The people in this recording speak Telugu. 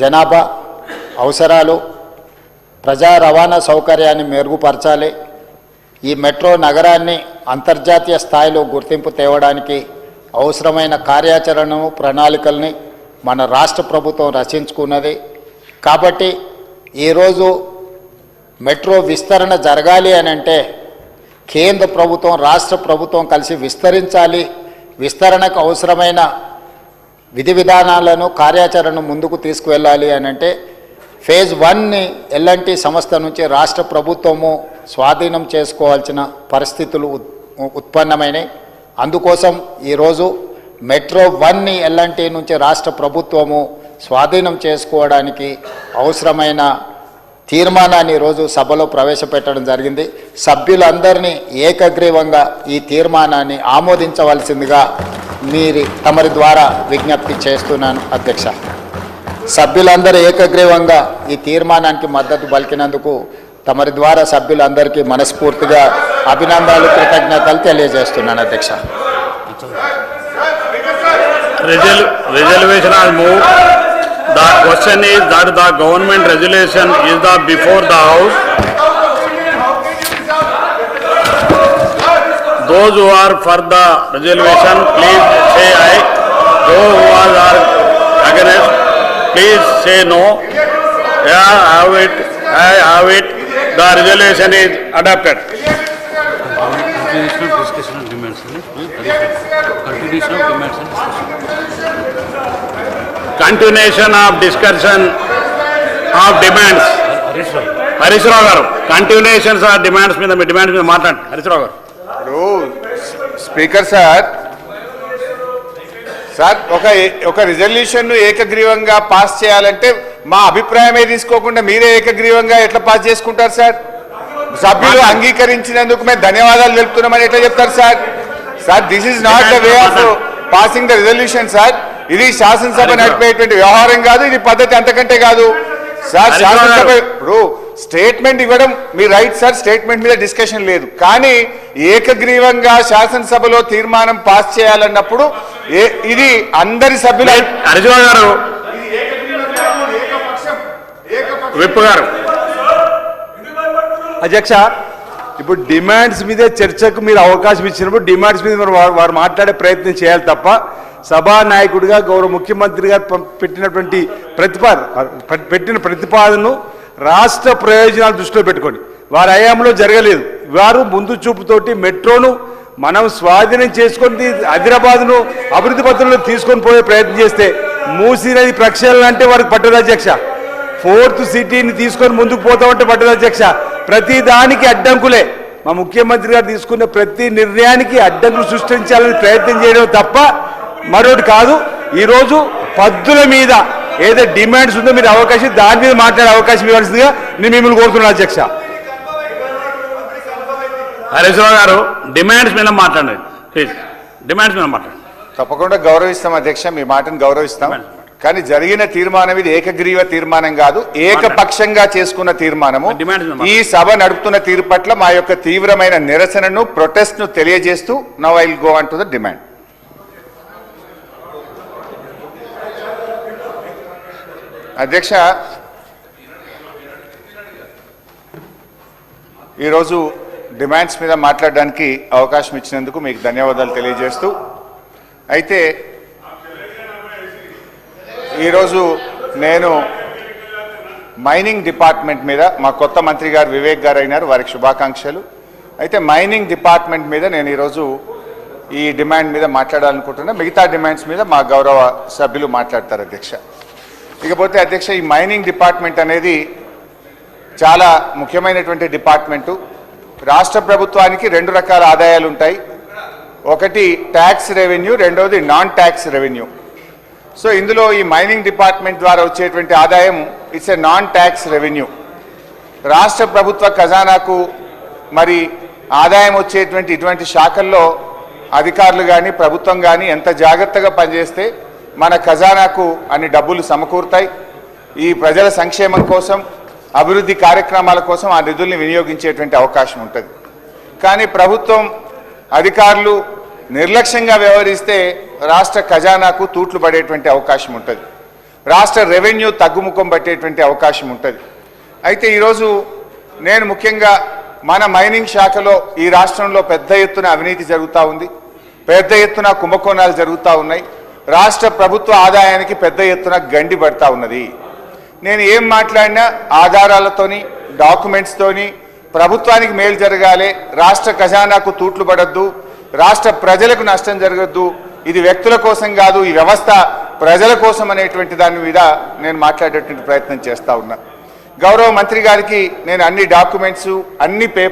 జనాభా అవసరాలు, ప్రజా రవాణా సౌకర్యాన్ని మెరుగుపరచాలి. ఈ మెట్రో నగరాన్ని అంతర్జాతీయ స్థాయిలో గుర్తింపు తేవడానికి అవసరమైన కార్యాచరణను, ప్రణాళికల్ని మన రాష్ట్ర ప్రభుత్వం రచించుకున్నది. కాబట్టి ఈరోజు మెట్రో విస్తరణ జరగాలి అని అంటే కేంద్ర ప్రభుత్వం, రాష్ట్ర ప్రభుత్వం కలిసి విస్తరించాలి. విస్తరణకు అవసరమైన విధి విధానాలను, కార్యాచరణను ముందుకు తీసుకువెళ్ళాలి అని అంటే ఫేజ్ 1ని ఎల్ఎన్టీ సంస్థ నుంచి రాష్ట్ర ప్రభుత్వము స్వాధీనం చేసుకోవాల్సిన పరిస్థితులు ఉత్పన్నమైనవి. అందుకోసం ఈరోజు మెట్రో 1ని ఎల్ఎన్టీ నుంచి రాష్ట్ర ప్రభుత్వము స్వాధీనం చేసుకోవడానికి అవసరమైన తీర్మానాన్ని ఈరోజు సభలో ప్రవేశపెట్టడం జరిగింది. సభ్యులందరినీ ఏకగ్రీవంగా ఈ తీర్మానాన్ని ఆమోదించవలసిందిగా తమరి ద్వారా విజ్ఞప్తి చేస్తున్నాను అధ్యక్ష. సభ్యులందరూ ఏకగ్రీవంగా ఈ తీర్మానానికి మద్దతు పలికినందుకు తమరి ద్వారా సభ్యులందరికీ మనస్ఫూర్తిగా అభినందనలు, కృతజ్ఞతలు తెలియజేస్తున్నాను అధ్యక్ష. Resolution has moved. The question is that the government resolution is the before the house. Those who are for the resolution, please say aye. Those who are against, please say no. Yeah, have it. I have it. The resolution is adopted. Continuation of discussion on demands. Continuation of demands and discussion. Continuation of discussion of demands. Harish Rao garu. Continuations of demands మీద మీ డిమాండ్స్ మీద మాట్లాడండి హరీష్ రావు గారు. స్పీకర్ సార్ ఒక రిజల్యూషన్ను ఏకగ్రీవంగా పాస్ చేయాలంటే మా అభిప్రాయమే తీసుకోకుండా మీరే ఏకగ్రీవంగా ఎట్లా పాస్ చేసుకుంటారు సార్? సభ్యులు అంగీకరించినందుకు మేము ధన్యవాదాలు తెలుపుతున్నామని ఎట్లా చెప్తారు sir? Sir, this is not the way of passing the resolution sir. ఇది శాసనసభ నడిపేటువంటి వ్యవహారం కాదు, ఇది పద్ధతి అంతకంటే కాదు సార్. శాసనసభ ఇప్పుడు స్టేట్మెంట్ ఇవ్వడం మీ రైట్ సార్, స్టేట్మెంట్ మీద డిస్కషన్ లేదు. కానీ ఏకగ్రీవంగా శాసనసభలో తీర్మానం పాస్ చేయాలన్నప్పుడు ఇది అందరి సభ్యుల హరిజరావు గారు, విప్ గారు. అధ్యక్ష, ఇప్పుడు డిమాండ్స్ మీదే చర్చకు మీరు అవకాశం ఇచ్చినప్పుడు డిమాండ్స్ మీద వారు మాట్లాడే ప్రయత్నం చేయాలి తప్ప సభానాయకుడిగా గౌరవ ముఖ్యమంత్రి గారు పెట్టిన ప్రతిపాదనను రాష్ట్ర ప్రయోజనాలు దృష్టిలో పెట్టుకొని వారి హయాంలో జరగలేదు. వారు ముందు చూపుతోటి మెట్రోను మనం స్వాధీనం చేసుకొని హైదరాబాద్ను అభివృద్ధి పత్రంలో తీసుకొని పోయే ప్రయత్నం చేస్తే మూసీ నది ప్రక్షాళన అంటే వారికి పట్టదు అధ్యక్ష. 4th సిటీని తీసుకొని ముందుకు పోతామంటే పట్టదు అధ్యక్ష. ప్రతి దానికి అడ్డంకులే. మా ముఖ్యమంత్రి గారు తీసుకున్న ప్రతి నిర్ణయానికి అడ్డంకులు సృష్టించాలని ప్రయత్నం చేయడం తప్ప మరొకటి కాదు. ఈరోజు పద్దుల మీద ఏదైతే డిమాండ్స్ ఉందో మీరు అవకాశం దాని మీద మాట్లాడే అవకాశం ఇవ్వాల్సిందిగా నేను మిమ్మల్ని కోరుతున్నాను అధ్యక్ష. హరీష్ రావు గారు, డిమాండ్స్ మీద మాట్లాడండి ప్లీజ్. డిమాండ్స్ మీద మాట్లాడండి. తప్పకుండా గౌరవిస్తాం అధ్యక్ష, మీ మాటను గౌరవిస్తాం. కానీ జరిగిన తీర్మానం ఇది ఏకగ్రీవ తీర్మానం కాదు, ఏకపక్షంగా చేసుకున్న తీర్మానము. ఈ సభ నడుపుతున్న తీరు పట్ల మా యొక్క తీవ్రమైన నిరసనను, ప్రొటెస్ట్ ను తెలియజేస్తూ now I will go on to the demand. అధ్యక్ష, ఈరోజు డిమాండ్స్ మీద మాట్లాడడానికి అవకాశం ఇచ్చినందుకు మీకు ధన్యవాదాలు తెలియజేస్తూ, అయితే ఈరోజు నేను మైనింగ్ డిపార్ట్మెంట్ మీద, మా కొత్త మంత్రి గారు వివేక్ గారు అయినారు, వారికి శుభాకాంక్షలు. అయితే మైనింగ్ డిపార్ట్మెంట్ మీద నేను ఈరోజు ఈ డిమాండ్ మీద మాట్లాడాలనుకుంటున్నా. మిగతా డిమాండ్స్ మీద మా గౌరవ సభ్యులు మాట్లాడతారు అధ్యక్ష. ఇకపోతే అధ్యక్ష, ఈ మైనింగ్ డిపార్ట్మెంట్ అనేది చాలా ముఖ్యమైనటువంటి డిపార్ట్మెంటు. రాష్ట్ర ప్రభుత్వానికి 2 రకాల ఆదాయాలు ఉంటాయి. ఒకటి ట్యాక్స్ రెవెన్యూ, రెండవది నాన్ ట్యాక్స్ రెవెన్యూ. సో ఇందులో ఈ మైనింగ్ డిపార్ట్మెంట్ ద్వారా వచ్చేటువంటి ఆదాయం it's a non tax revenue. రాష్ట్ర ప్రభుత్వ ఖజానాకు మరి ఆదాయం వచ్చేటువంటి ఇటువంటి శాఖల్లో అధికారులు కానీ ప్రభుత్వం కానీ ఎంత జాగ్రత్తగా పనిచేస్తే మన ఖజానాకు అన్ని డబ్బులు సమకూరుతాయి. ఈ ప్రజల సంక్షేమం కోసం, అభివృద్ధి కార్యక్రమాల కోసం ఆ నిధుల్ని వినియోగించేటువంటి అవకాశం ఉంటుంది. కానీ ప్రభుత్వం అధికారులు నిర్లక్ష్యంగా వ్యవహరిస్తే రాష్ట్ర ఖజానాకు తూట్లు పడేటువంటి అవకాశం ఉంటుంది. రాష్ట్ర రెవెన్యూ తగ్గుముఖం పట్టేటువంటి అవకాశం ఉంటుంది. అయితే ఈరోజు నేను ముఖ్యంగా మన మైనింగ్ శాఖలో ఈ రాష్ట్రంలో పెద్ద ఎత్తున అవినీతి జరుగుతూ ఉంది, పెద్ద ఎత్తున కుంభకోణాలు జరుగుతూ ఉన్నాయి, రాష్ట్ర ప్రభుత్వ ఆదాయానికి పెద్ద ఎత్తున గండి పడతా ఉన్నది. నేను ఏం మాట్లాడినా ఆధారాలతోని డాక్యుమెంట్స్తోని ప్రభుత్వానికి మేలు జరగాలి, రాష్ట్ర ఖజానాకు తూట్లు పడద్దు, రాష్ట్ర ప్రజలకు నష్టం జరగద్దు, ఇది వ్యక్తుల కోసం కాదు ఈ వ్యవస్థ ప్రజల కోసం అనేటువంటి దాని మీద నేను మాట్లాడేటువంటి ప్రయత్నం చేస్తూ ఉన్నా. గౌరవ మంత్రి గారికి నేను అన్ని డాక్యుమెంట్స్ అన్ని పేపర్స్